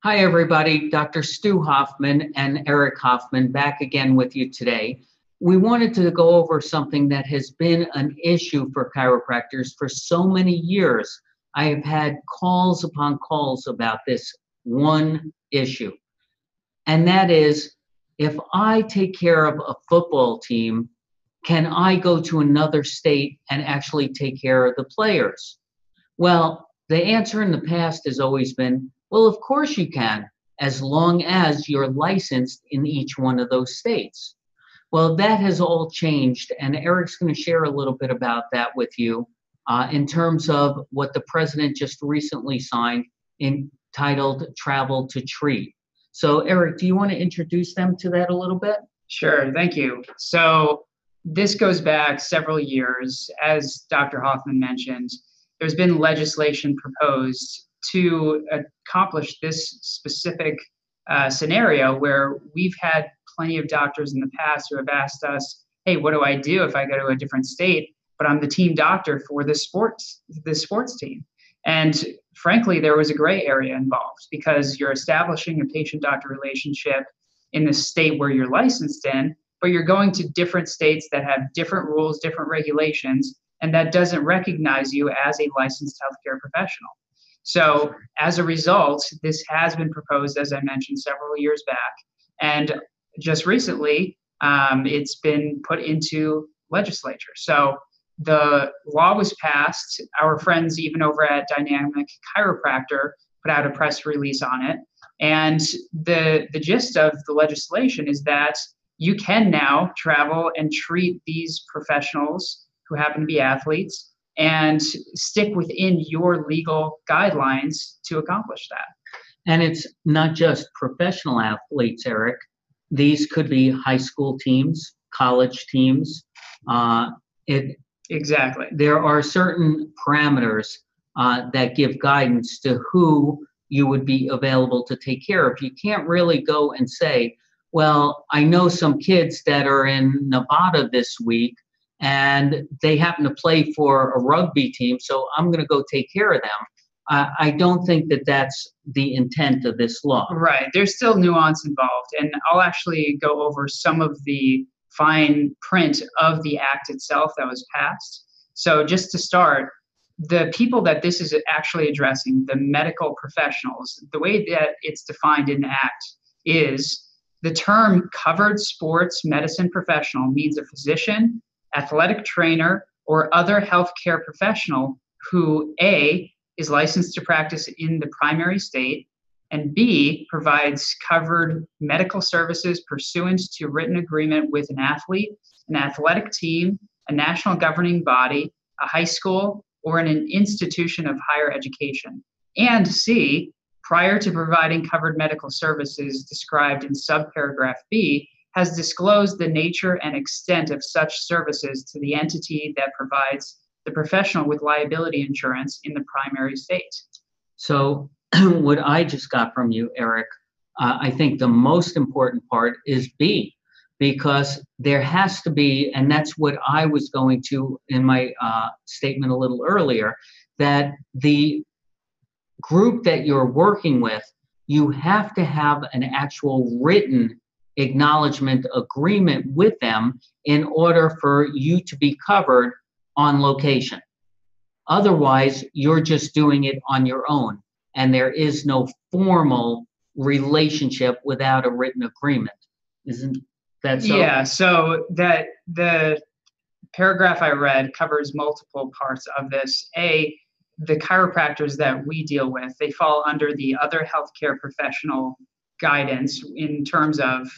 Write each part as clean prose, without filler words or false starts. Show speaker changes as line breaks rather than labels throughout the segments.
Hi, everybody. Dr. Stu Hoffman and Eric Hoffman back again with you today. We wanted to go over something that has been an issue for chiropractors for so many years. I have had calls upon calls about this one issue, and that is if I take care of a football team, can I go to another state and actually take care of the players? Well, the answer in the past has always been, well, of course you can, as long as you're licensed in each one of those states. Well, that has all changed, and Eric's going to share a little bit about that with you in terms of what the president just recently signed entitled Travel to Treat. So, Eric, do you want to introduce them to that a little bit?
Sure, thank you. So this goes back several years. As Dr. Hoffman mentioned, there's been legislation proposed to accomplish this specific scenario where we've had plenty of doctors in the past who have asked us, hey, what do I do if I go to a different state, but I'm the team doctor for this sports team? And frankly, there was a gray area involved because you're establishing a patient-doctor relationship in the state where you're licensed in, but you're going to different states that have different rules, different regulations, and that doesn't recognize you as a licensed healthcare professional. So as a result, this has been proposed, as I mentioned, several years back. And just recently, it's been put into legislature. So the law was passed. Our friends, even over at Dynamic Chiropractor, put out a press release on it. And the gist of the legislation is that you can now travel and treat these professionals who happen to be athletes and stick within your legal guidelines to accomplish that.
And it's not just professional athletes, Eric. These could be high school teams, college teams.
Exactly.
There are certain parameters that give guidance to who you would be available to take care of. You can't really go and say, well, I know some kids that are in Nevada this week and they happen to play for a rugby team, so I'm going to go take care of them. I don't think that that's the intent of this law.
Right. There's still nuance involved. And I'll actually go over some of the fine print of the act itself that was passed. So just to start, the people that this is actually addressing, the medical professionals, the way that it's defined in the act is the term covered sports medicine professional means a physician, athletic trainer, or other healthcare professional who A, is licensed to practice in the primary state, and B, provides covered medical services pursuant to written agreement with an athlete, an athletic team, a national governing body, a high school, or an institution of higher education. And C, prior to providing covered medical services described in subparagraph B, has disclosed the nature and extent of such services to the entity that provides the professional with liability insurance in the primary state.
So what I just got from you, Eric, I think the most important part is B, because there has to be, and that's what I was going to in my statement a little earlier, that the group that you're working with, you have to have an actual written acknowledgement agreement with them in order for you to be covered on location. Otherwise, you're just doing it on your own, and there is no formal relationship without a written agreement. Isn't that so?
Yeah, so that the paragraph I read covers multiple parts of this. A, the chiropractors that we deal with, they fall under the other healthcare professional guidance in terms of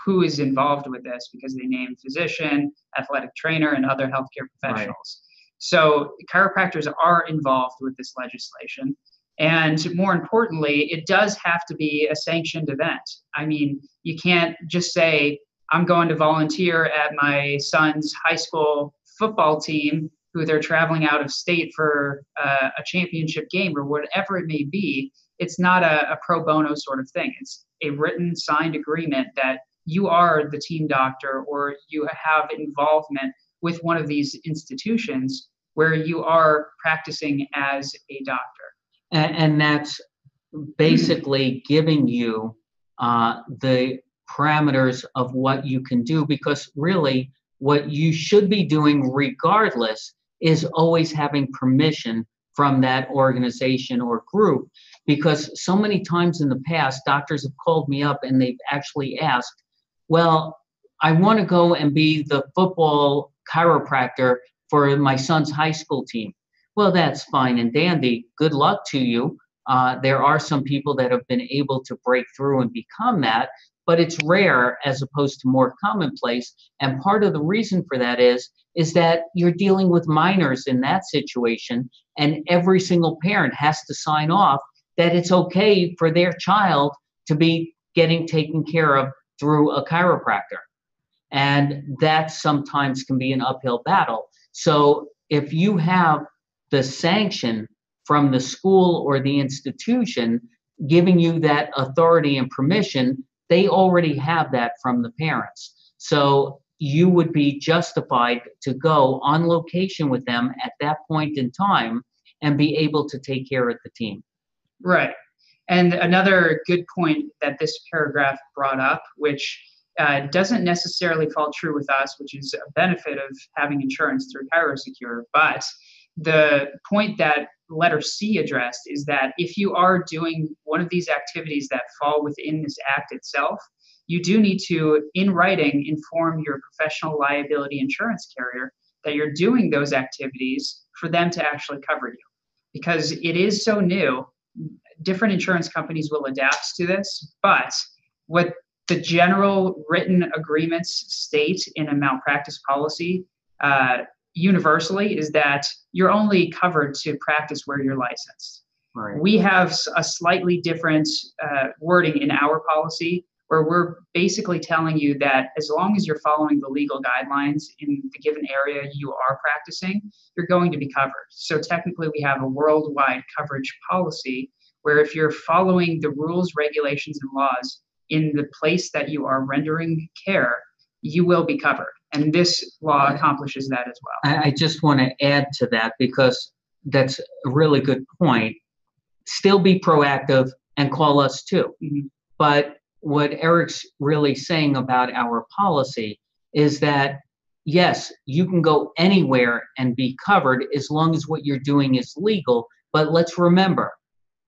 who is involved with this, because they name physician, athletic trainer, and other healthcare professionals. Right. So chiropractors are involved with this legislation. And more importantly, it does have to be a sanctioned event. I mean, you can't just say, I'm going to volunteer at my son's high school football team who they're traveling out of state for a championship game or whatever it may be. It's not a pro bono sort of thing. It's a written signed agreement that you are the team doctor or you have involvement with one of these institutions where you are practicing as a doctor.
And that's basically giving you the parameters of what you can do, because really what you should be doing regardless is always having permission from that organization or group. Because so many times in the past, doctors have called me up and they've actually asked, well, I want to go and be the football chiropractor for my son's high school team. Well, that's fine and dandy. Good luck to you. There are some people that have been able to break through and become that, but it's rare as opposed to more commonplace. And part of the reason for that is that you're dealing with minors in that situation, and every single parent has to sign off that it's okay for their child to be getting taken care of through a chiropractor. And that sometimes can be an uphill battle. So if you have the sanction from the school or the institution giving you that authority and permission, they already have that from the parents. So you would be justified to go on location with them at that point in time and be able to take care of the team.
Right. And another good point that this paragraph brought up, which doesn't necessarily fall true with us, which is a benefit of having insurance through ChiroSecure, but the point that letter C addressed is that if you are doing one of these activities that fall within this act itself, you do need to, in writing, inform your professional liability insurance carrier that you're doing those activities for them to actually cover you. Because it is so new, different insurance companies will adapt to this, but what the general written agreements state in a malpractice policy universally is that you're only covered to practice where you're licensed.
Right.
We have a slightly different wording in our policy where we're basically telling you that as long as you're following the legal guidelines in the given area you are practicing, you're going to be covered. So technically we have a worldwide coverage policy where if you're following the rules, regulations, and laws in the place that you are rendering care, you will be covered. And this law accomplishes that as well.
I just want to add to that because that's a really good point. Still be proactive and call us too.
Mm-hmm.
But what Eric's really saying about our policy is that, yes, you can go anywhere and be covered as long as what you're doing is legal. But let's remember,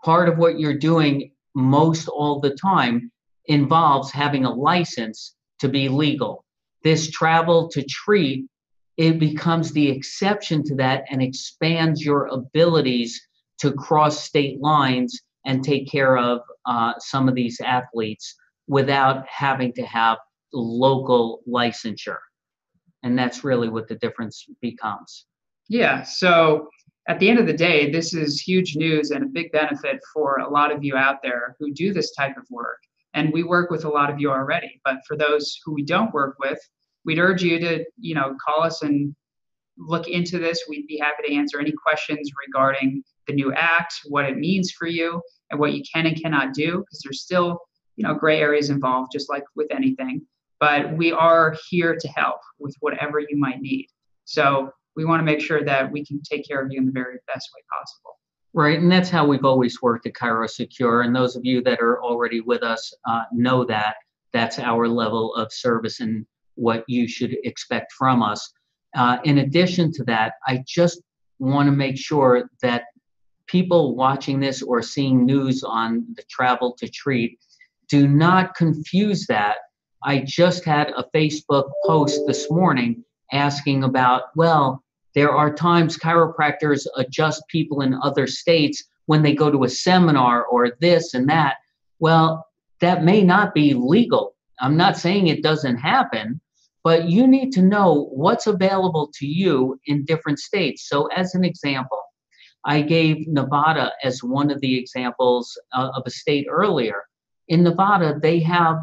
part of what you're doing most all the time involves having a license to be legal. This travel to treat, it becomes the exception to that and expands your abilities to cross state lines and take care of some of these athletes without having to have local licensure. And that's really what the difference becomes.
Yeah, so at the end of the day, this is huge news and a big benefit for a lot of you out there who do this type of work. And we work with a lot of you already. But for those who we don't work with, we'd urge you to, call us and look into this. We'd be happy to answer any questions regarding the new act, what it means for you, and what you can and cannot do, because there's still, gray areas involved, just like with anything. But we are here to help with whatever you might need. So we want to make sure that we can take care of you in the very best way possible.
Right, and that's how we've always worked at ChiroSecure. And those of you that are already with us know that that's our level of service and what you should expect from us. In addition to that, I just want to make sure that people watching this or seeing news on the travel to treat do not confuse that. I just had a Facebook post this morning asking about, well, there are times chiropractors adjust people in other states when they go to a seminar or this and that. Well, that may not be legal. I'm not saying it doesn't happen, but you need to know what's available to you in different states. So as an example, I gave Nevada as one of the examples of a state earlier. In Nevada, they have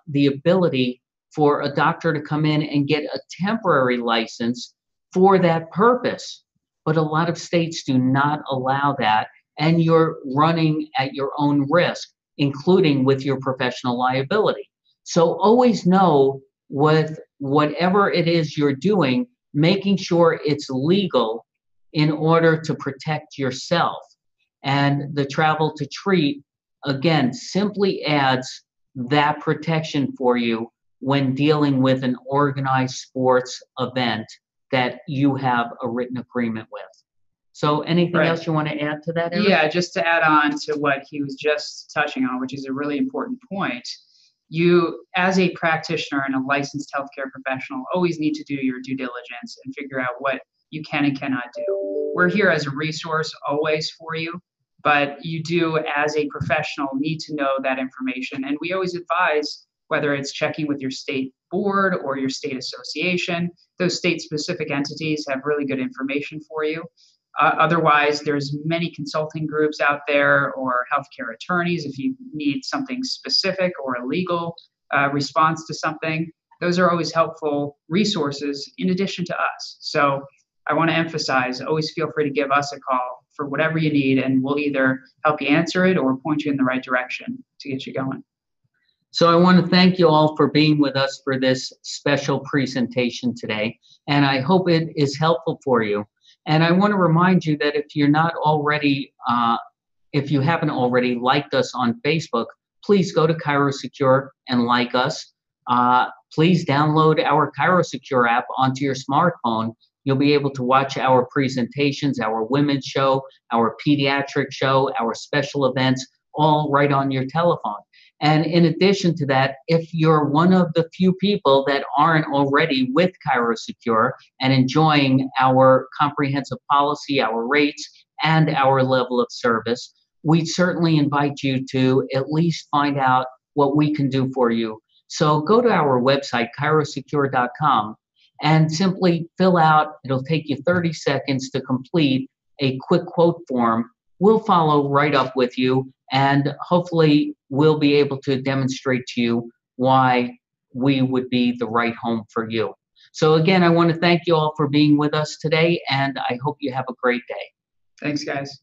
the ability for a doctor to come in and get a temporary license for that purpose. But a lot of states do not allow that, and you're running at your own risk, including with your professional liability. So always know with whatever it is you're doing, making sure it's legal in order to protect yourself. And the travel to treat again, simply adds that protection for you when dealing with an organized sports event that you have a written agreement with. So anything else you want to add to that, Eric?
Yeah, just to add on to what he was just touching on, which is a really important point. You, as a practitioner and a licensed healthcare professional, always need to do your due diligence and figure out what you can and cannot do. We're here as a resource always for you, but you do, as a professional, need to know that information. And we always advise, whether it's checking with your state board or your state association, those state-specific entities have really good information for you. Otherwise, there's many consulting groups out there or healthcare attorneys if you need something specific or a legal response to something. Those are always helpful resources in addition to us. So I want to emphasize, always feel free to give us a call for whatever you need, and we'll either help you answer it or point you in the right direction to get you going.
So I want to thank you all for being with us for this special presentation today, and I hope it is helpful for you. And I want to remind you that if you're not already, if you haven't already liked us on Facebook, please go to ChiroSecure and like us. Please download our ChiroSecure app onto your smartphone. You'll be able to watch our presentations, our women's show, our pediatric show, our special events, all right on your telephone. And in addition to that, if you're one of the few people that aren't already with ChiroSecure and enjoying our comprehensive policy, our rates, and our level of service, we certainly invite you to at least find out what we can do for you. So go to our website, ChiroSecure.com, and simply fill out, it'll take you 30 seconds to complete a quick quote form. We'll follow right up with you, and hopefully we'll be able to demonstrate to you why we would be the right home for you. So again, I want to thank you all for being with us today, and I hope you have a great day.
Thanks, guys.